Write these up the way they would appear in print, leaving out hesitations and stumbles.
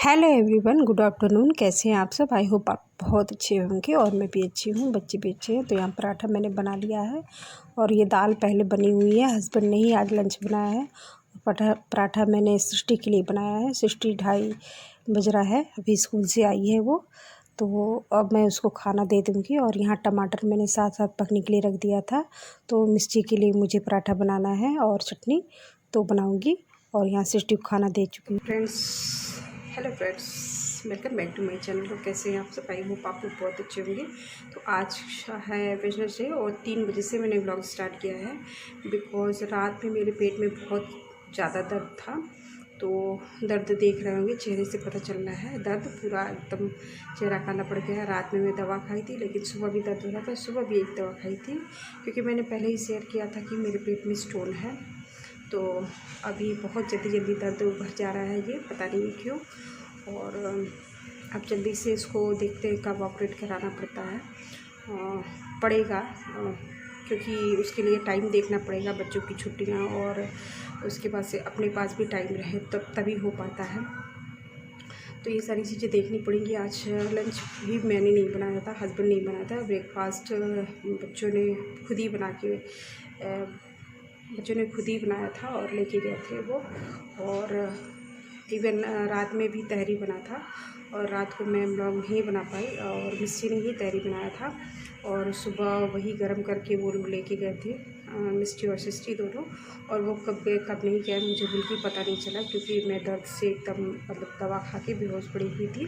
Hello everyone, good afternoon. कैसे हैं आप सब? आई होप आप बहुत अच्छे होंगे और मैं भी अच्छी हूँ, बच्चे भी अच्छे हैं। तो यहाँ पराठा मैंने बना लिया है और ये दाल पहले बनी हुई है। हस्बैंड ने ही आज लंच बनाया है। पराठा मैंने सृष्टि के लिए बनाया है। सृष्टि 2:30 बज रहा है, अभी स्कूल से आई है वो, तो अब मैं उसको खाना दे दूँगी। और यहाँ टमाटर मैंने साथ साथ पकने के लिए रख दिया था। तो मिर्ची के लिए मुझे पराठा बनाना है और चटनी तो बनाऊँगी। और यहाँ सृष्टि को खाना दे चुकी हूँ। Hello friends, welcome back to my channel. तो कैसे हैं आप सब? आई होप आप लोग बहुत अच्छे होंगे। तो आज है वेडनेसडे और 3 बजे से मैंने व्लॉग स्टार्ट किया है बिकॉज़ रात में मेरे पेट में बहुत ज़्यादा दर्द था। तो दर्द देख रहे होंगे, चेहरे से पता चल रहा है, दर्द पूरा एकदम चेहरा काला पड़ गया है। रात में मैं दवा खाई थी, लेकिन सुबह भी दर्द हो रहा था। सुबह भी एक दवा खाई थी क्योंकि मैंने पहले ही शेयर किया था कि मेरे पेट में स्टोन है। तो अभी बहुत जल्दी दर्द उभर जा रहा है, ये पता नहीं क्यों। और अब जल्दी से इसको देखते हैं कब ऑपरेट कराना पड़ेगा, क्योंकि उसके लिए टाइम देखना पड़ेगा, बच्चों की छुट्टियां और उसके बाद से अपने पास भी टाइम रहे तभी हो पाता है। तो ये सारी चीज़ें देखनी पड़ेंगी। आज लंच भी मैंने नहीं बनाया था, हस्बैंड ने बनाया था। ब्रेकफास्ट बच्चों ने खुद ही बनाया था और लेके गए थे वो। और इवन रात में भी तहरी बना था और रात को मैं व्लॉग नहीं बना पाई और मिस्सी ने ही तहरी बनाया था। और सुबह वही गर्म करके वो लोग लेके गए थे, मिस्टी और सिस्टी दोनों। और वो कब गए कब नहीं गए मुझे बिल्कुल पता नहीं चला, क्योंकि मैं दर्द से एकदम दवा खा के बेहोश पड़ी हुई थी।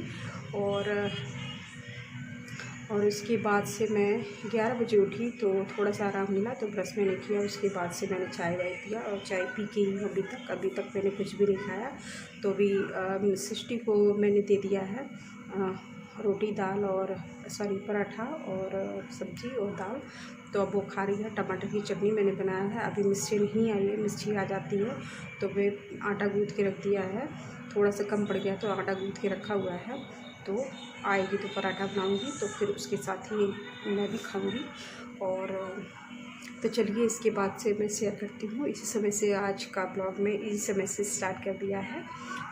और उसके बाद से मैं 11 बजे उठी तो थोड़ा सा आराम मिला, तो ब्रश मैंने किया। उसके बाद से मैंने चाय वाय पिया और चाय पी के ही अभी तक मैंने कुछ भी नहीं खाया। तो अभी सृष्टि को मैंने दे दिया है रोटी दाल और पराठा और सब्जी और दाल। तो अब वो खा रही है। टमाटर की चटनी मैंने बनाया है। अभी मिर्ची नहीं आई है, मिर्ची आ जाती है तो मैं आटा गूँथ के रख दिया है। थोड़ा सा कम पड़ गया तो आटा गूँथ के रखा हुआ है, तो आएगी तो पराठा बनाऊंगी, तो फिर उसके साथ ही मैं भी खाऊंगी। और तो चलिए इसके बाद से मैं शेयर करती हूँ। इसी समय से आज का ब्लॉग में इसी समय से स्टार्ट कर दिया है।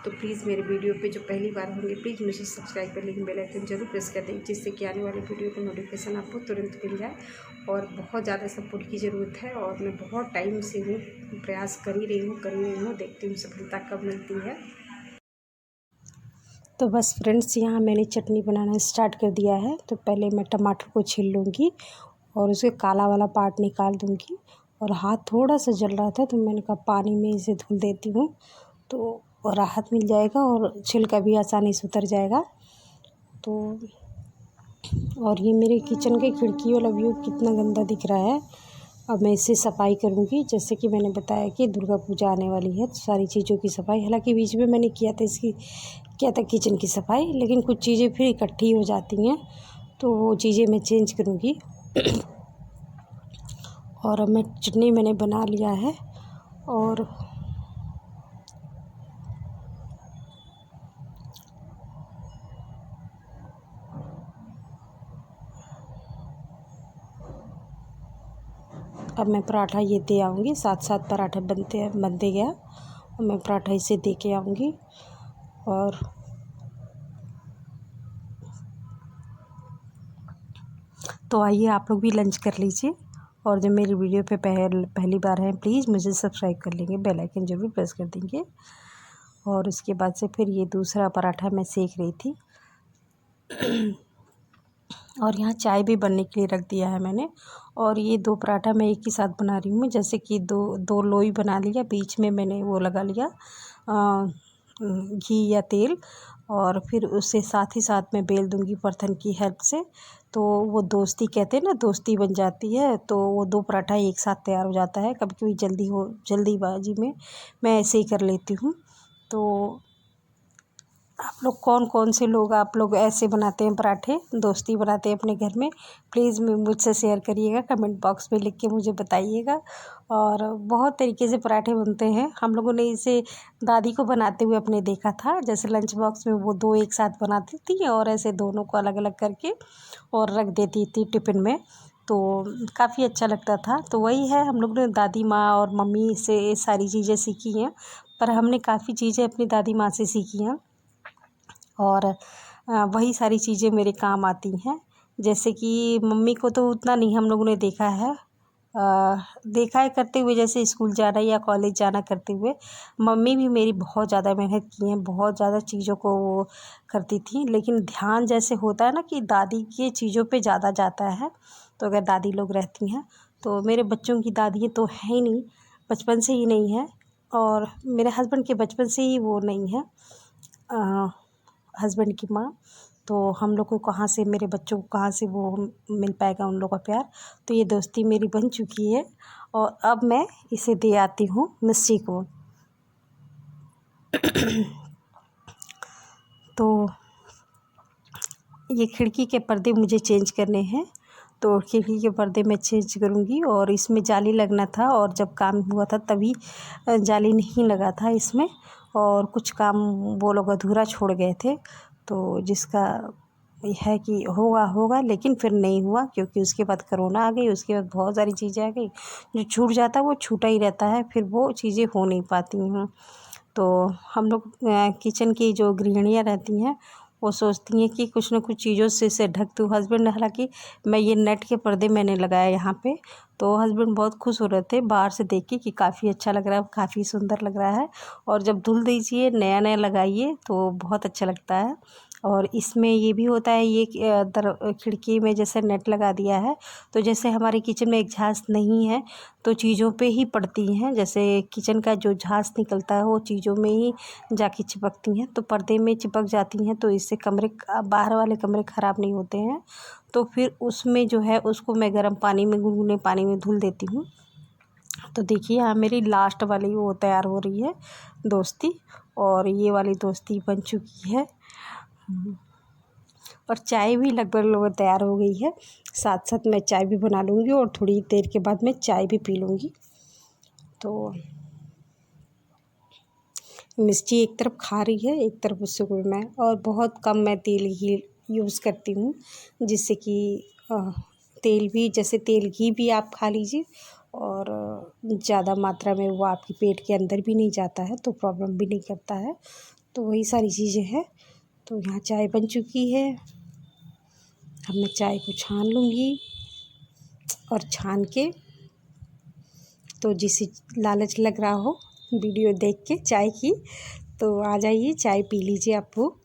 तो प्लीज़ मेरे वीडियो पे जो पहली बार होंगे प्लीज़ मुझे सब्सक्राइब कर लेकिन बेल आइकन जरूर प्रेस कर दें, जिससे कि आने वाले वीडियो का नोटिफिकेशन आपको तुरंत मिल जाए। और बहुत ज़्यादा सपोर्ट की ज़रूरत है और मैं बहुत टाइम से हूँ, प्रयास कर ही रही हूँ, देखती हूँ सफलता कब मिलती है। तो बस फ्रेंड्स, यहाँ मैंने चटनी बनाना स्टार्ट कर दिया है। तो पहले मैं टमाटर को छील लूँगी और उसके काला वाला पार्ट निकाल दूँगी। और हाथ थोड़ा सा जल रहा था तो मैंने कहा पानी में इसे धुल देती हूँ, तो राहत मिल जाएगा और छिलका भी आसानी से उतर जाएगा। तो और ये मेरे किचन के खिड़की वाला व्यू कितना गंदा दिख रहा है। अब मैं इससे सफाई करूँगी। जैसे कि मैंने बताया कि दुर्गा पूजा आने वाली है, तो सारी चीज़ों की सफाई, हालांकि बीच में मैंने किया था किचन की सफाई, लेकिन कुछ चीज़ें फिर इकट्ठी हो जाती हैं तो वो चीज़ें मैं चेंज करूँगी। और अब मैं चटनी मैंने बना लिया है और अब मैं पराठा ये दे आऊँगी। साथ साथ पराठा बनते गया और मैं पराठा इसे दे के आऊँगी। और तो आइए आप लोग भी लंच कर लीजिए। और जब मेरी वीडियो पे पहली बार हैं प्लीज़ मुझे सब्सक्राइब कर लेंगे, बेल आइकन ज़रूर प्रेस कर देंगे। और उसके बाद से फिर ये दूसरा पराठा मैं सेक रही थी। और यहाँ चाय भी बनने के लिए रख दिया है मैंने। और ये 2 पराठा मैं एक ही साथ बना रही हूँ। जैसे कि दो लोई बना लिया, बीच में मैंने वो लगा लिया घी या तेल, और फिर उससे साथ ही साथ मैं बेल दूँगी बर्तन की हेल्प से। तो वो दोस्ती कहते हैं ना, दोस्ती बन जाती है। तो वो 2 पराठा एक साथ तैयार हो जाता है। कभी कभी जल्दीबाजी में मैं ऐसे ही कर लेती हूँ। तो आप लोग कौन से लोग आप लोग ऐसे बनाते हैं पराठे, दोस्ती बनाते हैं अपने घर में? प्लीज़ मुझसे शेयर करिएगा, कमेंट बॉक्स में लिख के मुझे बताइएगा। और बहुत तरीके से पराठे बनते हैं। हम लोगों ने इसे दादी को बनाते हुए अपने देखा था। जैसे लंच बॉक्स में वो 2 एक साथ बनाती थी और ऐसे दोनों को अलग अलग करके और रख देती थी टिफ़िन में। तो काफ़ी अच्छा लगता था। तो वही है, हम लोग ने दादी माँ और मम्मी से ये सारी चीज़ें सीखी हैं। पर हमने काफ़ी चीज़ें अपनी दादी माँ से सीखी हैं। और वही सारी चीज़ें मेरे काम आती हैं। जैसे कि मम्मी को तो उतना नहीं हम लोगों ने देखा है, देखा है करते हुए, जैसे स्कूल जाना या कॉलेज जाना करते हुए। मम्मी भी मेरी बहुत ज़्यादा मेहनत की हैं, बहुत ज़्यादा चीज़ों को वो करती थी, लेकिन ध्यान जैसे होता है ना कि दादी के चीज़ों पे ज़्यादा जाता है। तो अगर दादी लोग रहती हैं, तो मेरे बच्चों की दादी तो है ही नहीं, बचपन से ही नहीं है, और मेरे हस्बैंड के बचपन से ही वो नहीं है, हस्बैंड की माँ। तो हम लोग को कहाँ से, मेरे बच्चों को कहाँ से वो मिल पाएगा उन लोगों का प्यार। तो ये दोस्ती मेरी बन चुकी है, और अब मैं इसे दे आती हूँ मिस्टी को। तो ये खिड़की के पर्दे मुझे चेंज करने हैं, तो खिड़की के पर्दे मैं चेंज करूँगी। और इसमें जाली लगना था, और जब काम हुआ था तभी जाली नहीं लगा था इसमें, और कुछ काम वो लोग अधूरा छोड़ गए थे। तो जिसका है कि होगा होगा, लेकिन फिर नहीं हुआ, क्योंकि उसके बाद कोरोना आ गई, उसके बाद बहुत सारी चीज़ें आ गई। जो छूट जाता है वो छूटा ही रहता है, फिर वो चीज़ें हो नहीं पाती हैं। तो हम लोग किचन की जो गृहिणियाँ रहती हैं, वो सोचती हैं कि कुछ ना कुछ चीज़ों से इसे ढक दूँ। हस्बैंड, हालांकि मैं ये नेट के पर्दे मैंने लगाया यहाँ पे, तो हस्बैंड बहुत खुश हो रहे थे बाहर से देख के कि काफ़ी अच्छा लग रहा है, काफ़ी सुंदर लग रहा है। और जब धुल दीजिए, नया नया लगाइए, तो बहुत अच्छा लगता है। और इसमें ये भी होता है, ये खिड़की में जैसे नेट लगा दिया है, तो जैसे हमारे किचन में एग्जॉस्ट नहीं है, तो चीज़ों पे ही पड़ती हैं। जैसे किचन का जो झांस निकलता है वो चीज़ों में ही जाके चिपकती हैं, तो पर्दे में चिपक जाती हैं, तो इससे कमरे, बाहर वाले कमरे ख़राब नहीं होते हैं। तो फिर उसमें जो है उसको मैं गर्म पानी में, गुनगुने पानी में धुल देती हूँ। तो देखिए यहाँ मेरी लास्ट वाली वो तैयार हो रही है दोस्ती, और ये वाली दोस्ती बन चुकी है। और चाय भी लगभग तैयार हो गई है। साथ साथ मैं चाय भी बना लूँगी, और थोड़ी देर के बाद मैं चाय भी पी लूँगी। तो मिर्ची एक तरफ खा रही है, एक तरफ उससे कोई मैं, और बहुत कम मैं तेल ही यूज़ करती हूँ, जिससे कि तेल भी, जैसे तेल घी भी आप खा लीजिए, और ज़्यादा मात्रा में वो आपके पेट के अंदर भी नहीं जाता है, तो प्रॉब्लम भी नहीं करता है। तो वही सारी चीज़ें हैं। तो यहाँ चाय बन चुकी है, अब मैं चाय को छान लूँगी, और छान के, तो जिसे लालच लग रहा हो वीडियो देख के चाय की, तो आ जाइए, चाय पी लीजिए आप लोग।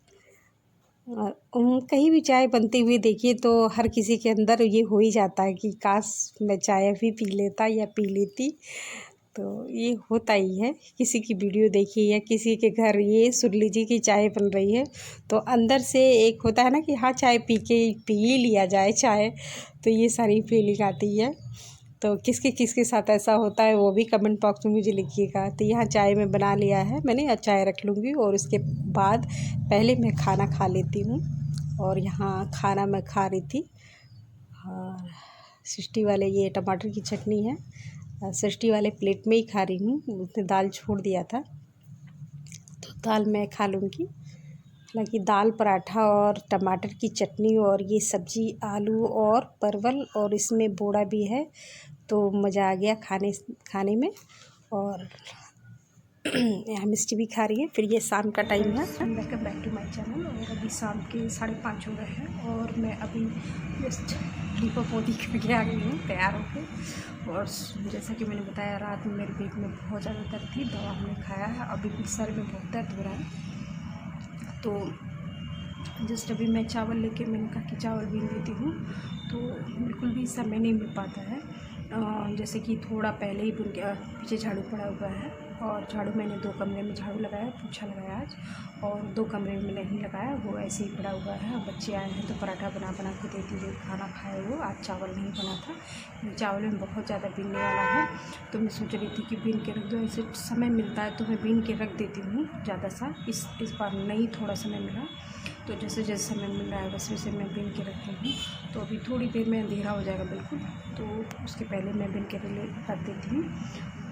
और कहीं भी चाय बनती हुई देखिए, तो हर किसी के अंदर ये हो ही जाता है कि काश मैं चाय अभी पी लेता या पी लेती। तो ये होता ही है, किसी की वीडियो देखिए या किसी के घर ये सुन लीजिए कि चाय बन रही है, तो अंदर से एक होता है ना कि हाँ चाय पी ही लिया जाए चाय। तो ये सारी फीलिंग आती है। तो किसके साथ ऐसा होता है वो भी कमेंट बॉक्स में मुझे लिखिएगा। तो यहाँ चाय मैं बना लिया है मैंने, चाय रख लूँगी, और उसके बाद पहले मैं खाना खा लेती हूँ। और यहाँ खाना मैं खा रही थी, और सृष्टि वाले ये टमाटर की चटनी है, सृष्टि वाले प्लेट में ही खा रही हूँ, उसने दाल छोड़ दिया था, तो दाल मैं खा लूँगी। हालांकि दाल, पराठा और टमाटर की चटनी, और ये सब्ज़ी आलू और परवल, और इसमें बोड़ा भी है, तो मज़ा आ गया खाने में। और यहाँ मिस्टी भी खा रही है। फिर ये शाम का टाइम है। Welcome back to my channel. और अभी शाम के 5:30 हो रहे हैं, और मैं अभी जस्ट लीपा पोती करके आ गई हूँ तैयार होकर। और जैसा कि मैंने बताया, रात में मेरे पेट में बहुत ज़्यादा दर्द थी, दवा हमने खाया है, अभी भी सर में बहुत दर्द हो रहा है। तो जस्ट अभी मैं चावल लेके, मैंने कहा कि चावल बीन देती हूँ, तो बिल्कुल भी समय नहीं मिल पाता है। जैसे कि थोड़ा पहले ही पीछे झाड़ू पड़ा हुआ है, और झाड़ू मैंने 2 कमरे में झाड़ू लगाया, पोछा लगाया आज, और 2 कमरे में नहीं लगाया, वो ऐसे ही पड़ा हुआ है। बच्चे आए हैं तो पराठा बना के देती हूँ, खाना खाए वो। आज चावल नहीं बना था, चावल में बहुत ज़्यादा बीनने वाला है, तो मैं सोच रही थी कि बीन के रख दो, ऐसे समय मिलता है तो मैं बीन के रख देती हूँ ज़्यादा सा। इस बार नहीं, थोड़ा समय मिला, तो जैसे जैसे समय मिल रहा है वैसे वैसे मैं बीन के रखती हूँ। तो अभी थोड़ी देर में अंधेरा हो जाएगा बिल्कुल, तो उसके पहले मैं बीन के रख देती हूँ।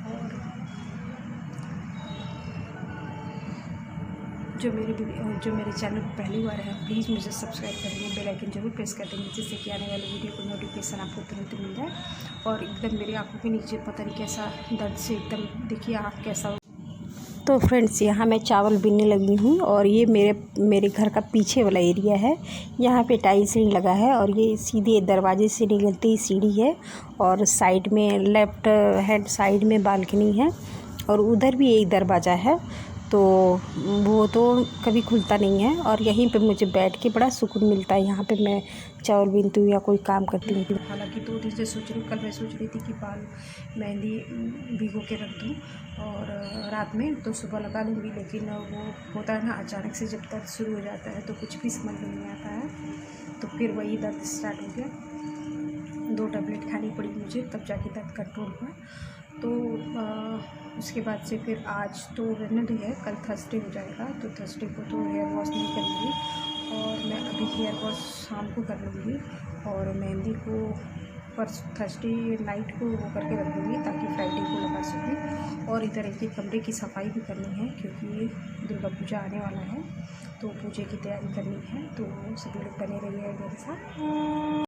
और जो मेरे चैनल पर पहली बार है, प्लीज़ मुझे सब्सक्राइब करेंगे, बेल आइकन जरूर प्रेस कर देंगे, जिससे कि आने वाली वीडियो को नोटिफिकेशन आपको तुरंत मिल जाए। और एकदम मेरी आँखों के नीचे पता नहीं कैसा दर्द से एकदम, देखिए आँख कैसा तो फ्रेंड्स यहाँ मैं चावल बीनने लगी हूँ और ये मेरे घर का पीछे वाला एरिया है। यहाँ पे टाइल्स नहीं लगा है और ये सीधे दरवाजे से निकलती ही सीढ़ी है और साइड में लेफ़्ट हैंड साइड में बालकनी है और उधर भी एक दरवाज़ा है, तो वो तो कभी खुलता नहीं है और यहीं पे मुझे बैठ के बड़ा सुकून मिलता है। यहाँ पे मैं चावल बीनती हूँ या कोई काम करती हूँ। हालांकि 2 दिन से सोच रही हूँ, कल मैं सोच रही थी कि बाल मेहंदी भिगो के रख दूँ और रात में तो सुबह लगा लूँगी, लेकिन वो होता है ना अचानक से, जब दर्द शुरू हो जाता है तो कुछ भी समझ में नहीं आता है, तो फिर वही दर्द स्टार्ट हो गया। 2 टैबलेट खानी पड़ी मुझे, तब जाके दर्द कंट्रोल हुआ। तो उसके बाद से फिर आज तो वेडनेसडे है, कल थर्सडे हो जाएगा, तो थर्सडे को तो हेयर वॉश नहीं करूँगी और मैं अभी हेयर वॉश शाम को कर लूँगी और मेहंदी को थर्सडे नाइट को वो करके रख दूँगी ताकि फ्राइडे को लगा सकूँ। और इधर एक कमरे की सफाई भी करनी है क्योंकि दुर्गा पूजा आने वाला है, तो पूजे की तैयारी करनी है। तो सभी लोग बने रहिए मेरे साथ।